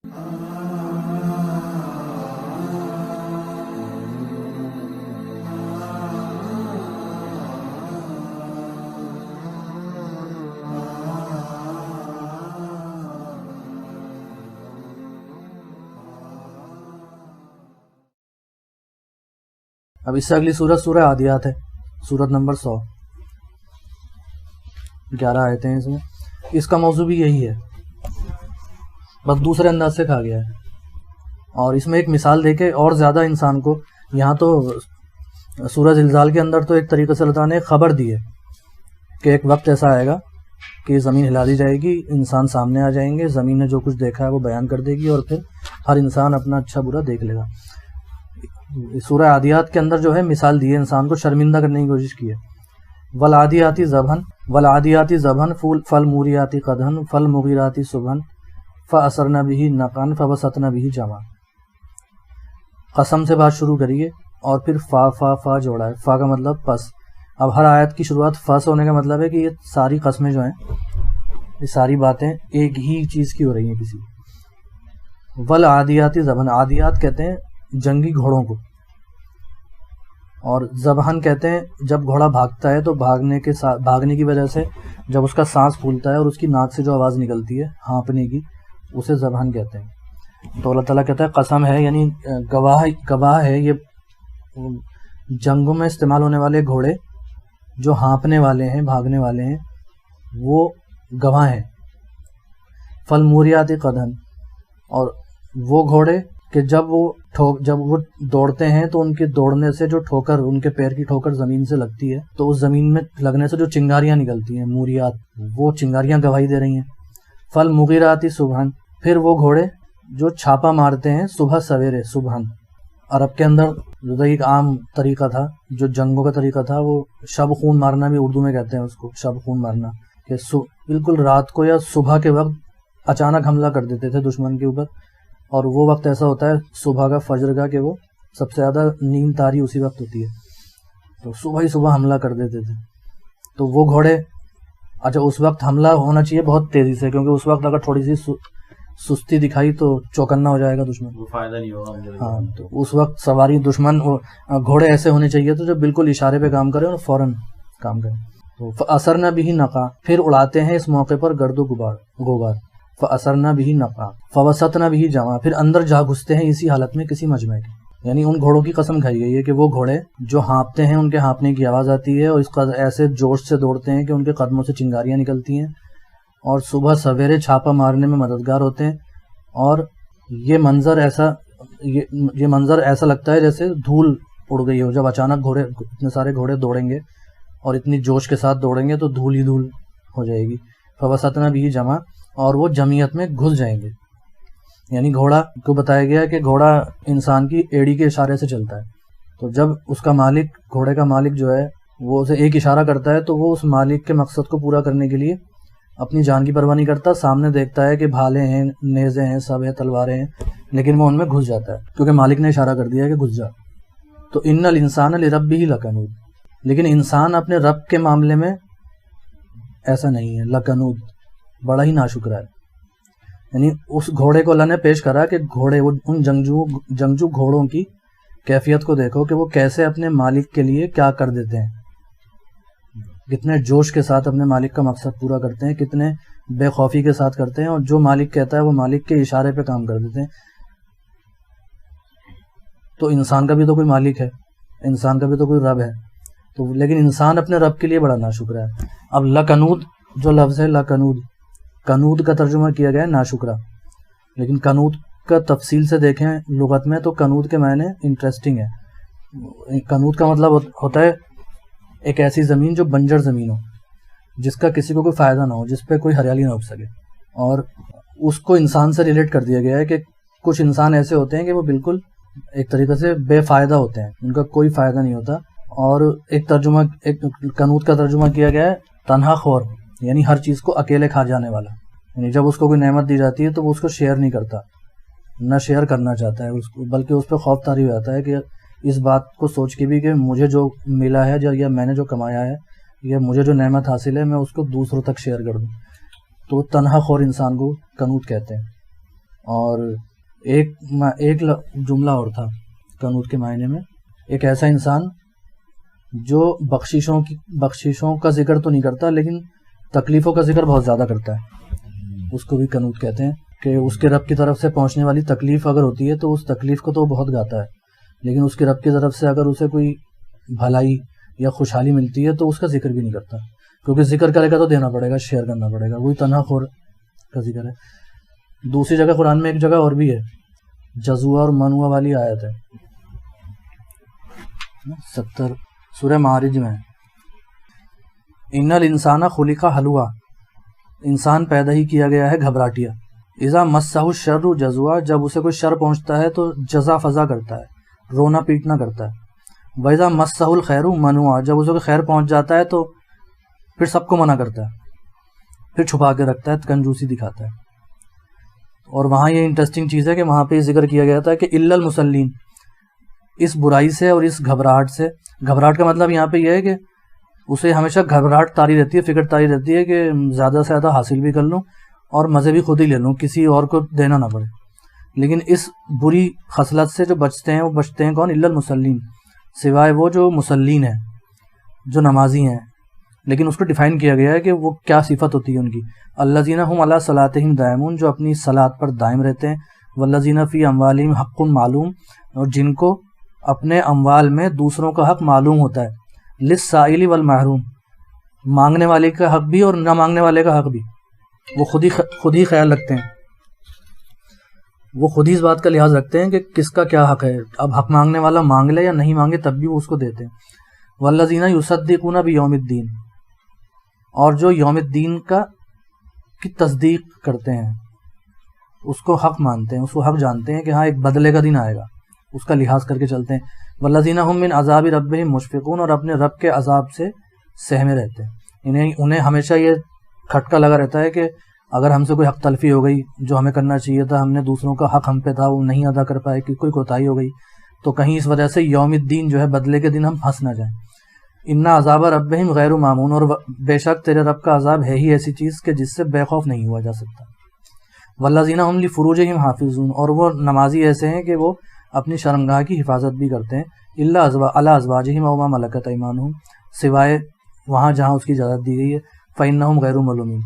اب اس سے اگلی سورت سورہ عادیات ہے، سورت نمبر 100، 11 آیتیں ہیں اس میں۔ اس کا موضوع بھی یہی ہے، بس دوسرے انداز سے کہا گیا ہے، اور اس میں ایک مثال دے کے اور زیادہ انسان کو، یہاں تو سورہ زلزال کے اندر تو ایک طریقے سے اللہ تعالیٰ نے ایک خبر دی ہے کہ ایک وقت ایسا آئے گا کہ زمین ہلا دی جائے گی، انسان سامنے آ جائیں گے، زمین نے جو کچھ دیکھا ہے وہ بیان کر دے گی، اور پھر ہر انسان اپنا اچھا برا دیکھ لے گا۔ سورہ عادیات کے اندر جو ہے مثال دی ہے، انسان کو شرمندہ کرنے کی کوشش کی ہے۔ والعادیاتی ذبحًا والعادیاتی ذبحًا فالموریاتی قدحًا فالمغیراتی صبحًا فأثرن به نقعًا فوسطن به جمعًا۔ قسم سے بات شروع کریے اور پھر فا جوڑا ہے، فا کا مطلب پس۔ اب ہر آیت کی شروعات فا سے ہونے کا مطلب ہے کہ یہ ساری قسمیں جو ہیں، یہ ساری باتیں ایک ہی چیز کی ہو رہی ہیں کسی۔ والعادیاتی ذبحًا، عادیات کہتے ہیں جنگی گھوڑوں کو، اور ذبحًا کہتے ہیں جب گھوڑا بھاگتا ہے تو بھاگنے کی وجہ سے جب اس کا سانس پھولتا ہے اور اس کی ناک سے جو آواز نکلتی ہے ہانپنے کی، اسے ذبحًا کہتے ہیں۔ تو اللہ تعالیٰ کہتا ہے قسم ہے، یعنی گواہ ہے، یہ جنگوں میں استعمال ہونے والے گھوڑے جو ہانپنے والے ہیں، بھاگنے والے ہیں، وہ گواہ ہیں۔ فالموریاتی قدحًا، اور وہ گھوڑے کہ جب وہ دوڑتے ہیں تو ان کے دوڑنے سے جو ٹھوکر، ان کے پیر کی ٹھوکر زمین سے لگتی ہے تو اس زمین میں لگنے سے جو چنگاریاں نکلتی ہیں، موریات، وہ چنگاریاں گواہی دے رہی ہیں۔ فالمغیراتی صبحًا، پھر وہ گھوڑے جو چھاپا مارتے ہیں صبح سویرے، صبحًا۔ عرب کے اندر جو ایک عام طریقہ تھا، جو جنگوں کا طریقہ تھا، وہ شب خون مارنا بھی اردو میں کہتے ہیں اس کو، شب خون مارنا، کہ بالکل رات کو یا صبح کے وقت اچانک حملہ کر دیتے تھے دشمن کے اوپر، اور وہ وقت ایسا ہوتا ہے صبح کا، فجر کا، کہ وہ سب سے زیادہ نیند طاری اسی وقت ہوتی ہے، تو صبح ہی صبح حملہ کر دیتے تھے۔ تو وہ گھوڑے، اچھا اس وقت حملہ ہونا چاہیے بہت تیزی سے، کیونکہ اس وقت اگر تھوڑی سی سستی دکھائی تو چوکنا ہو جائے گا دشمن، فائدہ نہیں ہوگا۔ ہاں، تو اس وقت سواری دشمن گھوڑے ایسے ہونے چاہیے تو جو بالکل اشارے پہ کام کریں اور فوراً کام کریں۔ تو فأثرن به نقعا، پھر اڑاتے ہیں اس موقع پر گرد و غبار۔ فأثرن به نقعا فوسطن به جمعا، پھر اندر جا گھستے ہیں اسی حالت میں کسی مجمع کے۔ یعنی ان گھوڑوں کی قسم کھائی گئی ہے کہ وہ گھوڑے جو ہانپتے ہیں، ان کے ہانپنے کی آواز آتی ہے اور اس قدر ایسے جوش سے دوڑتے ہیں کہ ان کے قدموں سے چنگاریاں نکلتی ہیں، اور صبح سویرے چھاپا مارنے میں مددگار ہوتے ہیں، اور یہ منظر ایسا لگتا ہے جیسے دھول اڑ گئی ہو، جب اچانک اتنے سارے گھوڑے دوڑیں گے اور اتنی جوش کے ساتھ دوڑیں گے تو دھول ہی دھول ہو جائے گی۔ فوسطن به جمعا، اور وہ جمعیت میں گھس جائیں گے۔ یعنی گھوڑا کو بتایا گیا کہ گھوڑا انسان کی ایڑی کے اشارے سے چلتا ہے، تو جب اس کا مالک، گھوڑے کا مالک جو ہے، وہ اسے ایک اشارہ کرتا ہے تو وہ اس مالک کے مقصد کو پورا کرنے کے لیے اپنی جان کی پرواہ نہیں کرتا، سامنے دیکھتا ہے کہ بھالے ہیں، نیزے ہیں، سب ہے، تلواریں ہیں، لیکن وہ ان میں گھس جاتا ہے کیونکہ مالک نے اشارہ کر دیا ہے کہ گھس جا۔ تو ان الانسان لربہ لکنود، لیکن انسان اپنے رب کے معاملے میں ایسا نہیں ہے، لکنود، بڑا ہی ناشکرا ہے۔ یعنی اس گھوڑے کو اللہ نے پیش کرا کہ گھوڑے، ان جنگجو گھوڑوں کی کیفیت کو دیکھو کہ وہ کیسے اپنے مالک کے لیے کیا کر دیتے ہیں، کتنے جوش کے ساتھ اپنے مالک کا مقصد پورا کرتے ہیں، کتنے بے خوفی کے ساتھ کرتے ہیں، اور جو مالک کہتا ہے وہ مالک کے اشارے پہ کام کر دیتے ہیں۔ تو انسان کا بھی تو کوئی مالک ہے، انسان کا بھی تو کوئی رب ہے، تو لیکن انسان اپنے رب کے لیے بڑا ناشکرا ہے۔ اب لکنود جو لفظ ہے، لکنود، کنود کا ترجمہ کیا گیا ہے ناشکرا، لیکن کنود کا تفصیل سے دیکھیں لغت میں تو کنود کے معنی انٹرسٹنگ ہے۔ کنود کا مطلب ہوتا ہے ایک ایسی زمین جو بنجر زمین ہو، جس کا کسی کو کوئی فائدہ نہ ہو، جس پہ کوئی ہریالی نہ اگ سکے، اور اس کو انسان سے ریلیٹ کر دیا گیا ہے کہ کچھ انسان ایسے ہوتے ہیں کہ وہ بالکل ایک طریقے سے بے فائدہ ہوتے ہیں، ان کا کوئی فائدہ نہیں ہوتا۔ اور ایک کنود کا ترجمہ کیا گیا ہے تنہا خور، یعنی ہر چیز کو اکیلے کھا جانے والا، یعنی جب اس کو کوئی نعمت دی جاتی ہے تو وہ اس کو شیئر نہیں کرتا، نہ شیئر کرنا چاہتا ہے اس کو، بلکہ اس پہ خوف طاری ہو جاتا ہے کہ اس بات کو سوچ کے بھی کہ مجھے جو ملا ہے یا میں نے جو کمایا ہے یا مجھے جو نعمت حاصل ہے میں اس کو دوسروں تک شیئر کر دوں، تو تنہا خور انسان کو کنود کہتے ہیں۔ اور ایک جملہ اور تھا قنوت کے معنی میں، ایک ایسا انسان جو بخششوں کا ذکر تو نہیں کرتا لیکن تکلیفوں کا ذکر بہت زیادہ کرتا ہے، اس کو بھی قنوت کہتے ہیں، کہ اس کے رب کی طرف سے پہنچنے والی تکلیف اگر ہوتی ہے تو اس تکلیف کو تو وہ بہت گاتا ہے، لیکن اس کے رب کی طرف سے اگر اسے کوئی بھلائی یا خوشحالی ملتی ہے تو اس کا ذکر بھی نہیں کرتا، کیونکہ ذکر کرے گا تو دینا پڑے گا، شیئر کرنا پڑے گا، وہی تنہا خور کا ذکر ہے۔ دوسری جگہ قرآن میں ایک جگہ اور بھی ہے، جزوہ اور منوہ والی آیت ہے 70 سورہ معارج میں، ان الانسان خلق ہلوعا، انسان پیدا ہی کیا گیا ہے گھبراٹیا، اذا مسہ الشر جزوعا، جب اسے کوئی شر پہنچتا ہے تو جزا فضا کرتا ہے، رونا پیٹنا کرتا ہے، وَإِذَا مَسَّهُ الْخَيْرُ مَنُوعًا، جب اسے کوئی خیر پہنچ جاتا ہے تو پھر سب کو منع کرتا ہے، پھر چھپا کے رکھتا ہے، کنجوسی دکھاتا ہے۔ اور وہاں یہ انٹرسٹنگ چیز ہے کہ وہاں پہ ذکر کیا گیا تھا کہ الا المصلین، اس برائی سے اور اس گھبراہٹ سے، گھبراہٹ کا مطلب یہاں پہ یہ ہے کہ اسے ہمیشہ گھبراہٹ تاری رہتی ہے، فکر تاری رہتی ہے کہ زیادہ سے زیادہ حاصل بھی کر لوں اور مزے بھی خود ہی لے لوں، کسی اور کو دینا نہ پڑے، لیکن اس بری خصلت سے جو بچتے ہیں وہ بچتے ہیں کون؟ الا المصلین، سوائے وہ جو مسلین ہیں، جو نمازی ہیں، لیکن اس کو ڈیفائن کیا گیا ہے کہ وہ کیا صفت ہوتی ہے ان کی، الذین هم علی صلاتہم دائمون، جو اپنی صلاۃ پر دائم رہتے ہیں، والذین فی اموالہم حق معلوم، اور جن کو اپنے اموال میں دوسروں کا حق معلوم ہوتا ہے، للسائل والمحروم، مانگنے والے کا حق بھی اور نہ مانگنے والے کا حق بھی، وہ خود ہی خیال رکھتے ہیں، وہ خود ہی اس بات کا لحاظ رکھتے ہیں کہ کس کا کیا حق ہے، اب حق مانگنے والا مانگ لے یا نہیں مانگے تب بھی وہ اس کو دیتے ہیں۔ والذین یصدقون بیوم الدین، اور جو یوم الدین کی تصدیق کرتے ہیں، اس کو حق مانتے ہیں، اس کو حق جانتے ہیں کہ ہاں ایک بدلے کا دن آئے گا، اس کا لحاظ کر کے چلتے ہیں۔ والذین هم من عذاب ربهم مشفقون، اور اپنے رب کے عذاب سے سہمے رہتے ہیں، انہیں ہمیشہ یہ کھٹکا لگا رہتا ہے کہ اگر ہم سے کوئی حق تلفی ہو گئی، جو ہمیں کرنا چاہیے تھا، ہم نے دوسروں کا حق ہم پہ تھا وہ نہیں ادا کر پائے، کہ کوئی کوتاہی ہو گئی، تو کہیں اس وجہ سے یوم الدین جو ہے بدلے کے دن ہم پھنس نہ جائیں۔ ان عذاب ربہم غیر مامون، اور بے شک تیرے رب کا عذاب ہے ہی ایسی چیز کہ جس سے بے خوف نہیں ہوا جا سکتا۔ والذین هم لفروجہم حافظون، اور وہ نمازی ایسے ہیں کہ وہ اپنی شرمگاہ کی حفاظت بھی کرتے ہیں، الا علی ازواجہم او ما ملکت ایمانہم، سوائے وہاں جہاں اس کی اجازت دی گئی ہے، فإنہم غیر ملومین۔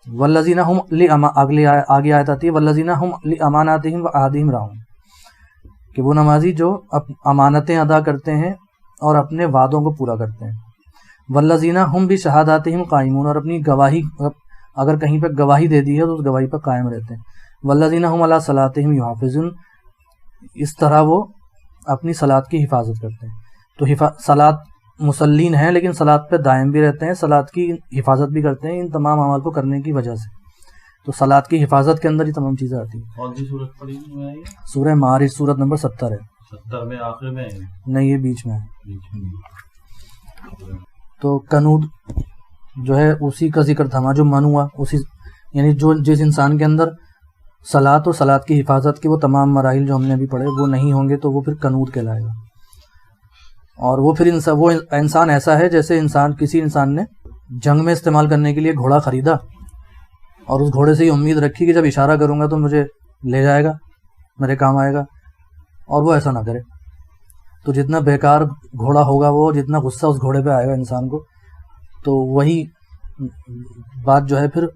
والذین هم آگے آیت آتی ہے، والذین هم لاماناتہم وعہدہم راعون، کہ وہ نمازی جو امانتیں ادا کرتے ہیں اور اپنے وعدوں کو پورا کرتے ہیں۔ والذین هم بشہاداتہم قائمون، اور اپنی گواہی، اگر کہیں پہ گواہی دے دی ہے تو اس گواہی پر قائم رہتے ہیں۔ والذین هم علی صلاتہم یحافظون، اس طرح وہ اپنی صلاۃ کی حفاظت کرتے ہیں۔ تو صلاۃ مسلین ہیں لیکن صلاۃ پہ دائم بھی رہتے ہیں، صلاۃ کی حفاظت بھی کرتے ہیں ان تمام اعمال کو کرنے کی وجہ سے، تو صلاۃ کی حفاظت کے اندر یہ تمام چیزیں آتی ہیں۔ کون سی سورت پڑھی ہے؟ سورہ معارج، سورت نمبر 70 ہے۔ 70 میں آخر میں ہے؟ نہیں، یہ بیچ میں ہے۔ تو قنوت جو ہے اسی کا ذکر تھا، جو من ہوا اسی، یعنی جس انسان کے اندر صلاۃ و صلاۃ کی حفاظت کے وہ تمام مراحل جو ہم نے ابھی پڑھے وہ نہیں ہوں گے تو وہ پھر قنوت کہلائے گا۔ اور وہ پھر وہ انسان ایسا ہے جیسے کسی انسان نے جنگ میں استعمال کرنے کے لیے گھوڑا خریدا اور اس گھوڑے سے یہ امید رکھی کہ جب اشارہ کروں گا تو مجھے لے جائے گا، میرے کام آئے گا، اور وہ ایسا نہ کرے، تو جتنا بیکار گھوڑا ہوگا وہ، جتنا غصہ اس گھوڑے پہ آئے گا انسان کو، تو وہی بات جو ہے پھر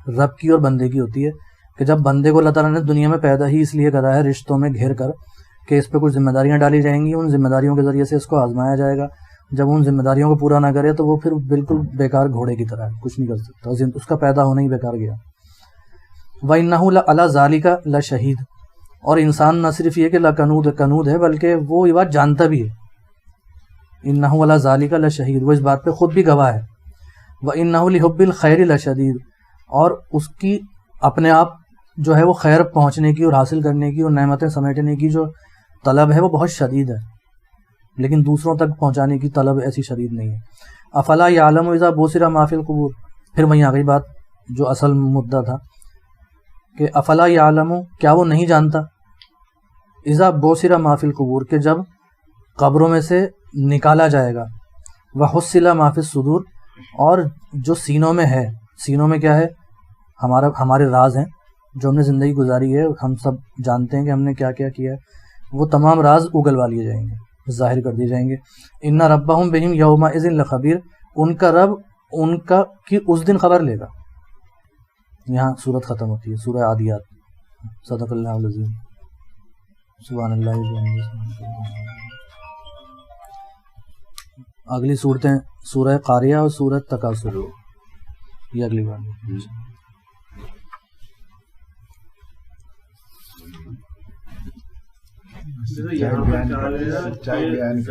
رب کی اور بندے کی ہوتی ہے کہ جب بندے کو اللہ تعالیٰ نے دنیا میں پیدا ہی اس لیے کرا ہے رشتوں میں گھیر کر کہ اس پہ کچھ ذمہ داریاں ڈالی جائیں گی، ان ذمہ داریوں کے ذریعے سے اس کو آزمایا جائے گا، جب ان ذمہ داریوں کو پورا نہ کرے تو وہ پھر بالکل بیکار گھوڑے کی طرح ہے، کچھ نہیں کر سکتا، اس کا پیدا ہونا ہی بیکار گیا۔ وَإِنَّهُ لَعَلَىٰ ذَلِكَ لَشَهِيدٌ، اور انسان نہ صرف یہ کہ قنوت ہے بلکہ وہ یہ بات جانتا بھی ہے، إِنَّهُ عَلَىٰ ذَلِكَ لَشَهِيدٌ، وہ اس بات پہ خود بھی گواہ ہے۔ وَإِنَّهُ لِحُبِّ الْخَيْرِ لَشَدِيدٌ، اور اس کی اپنے آپ جو ہے وہ خیر پہنچنے کی اور حاصل کرنے کی اور نعمتیں سمیٹنے کی جو طلب ہے وہ بہت شدید ہے، لیکن دوسروں تک پہنچانے کی طلب ایسی شدید نہیں ہے۔ افلا یعلم اذا بصر ما فی القبور، پھر وہیں آ گئی بات جو اصل مدعا تھا کہ افلا یعلم، کیا وہ نہیں جانتا، اذا بصر ما فی القبور، کہ جب قبروں میں سے نکالا جائے گا، وحصل ما فی الصدور، اور جو سینوں میں ہے، سینوں میں کیا ہے، ہمارے راز ہیں، جو ہم نے زندگی گزاری ہے ہم سب جانتے ہیں کہ ہم نے کیا کیا کیا ہے، وہ تمام راز اگلوا لیے جائیں گے، ظاہر کر دیے جائیں گے. ان ربہم بہم یومئذ لخبیر، ان کا رب ان کا کی اس دن خبر لے گا. یہاں صورت ختم ہوتی ہے، سورہ عادیات. صدق اللہ العظیم. سبحان اللہ. اگلی صورتیں سورہ قاریہ اور سورہ تکاثر، یہ اگلی بار. سچائی بیان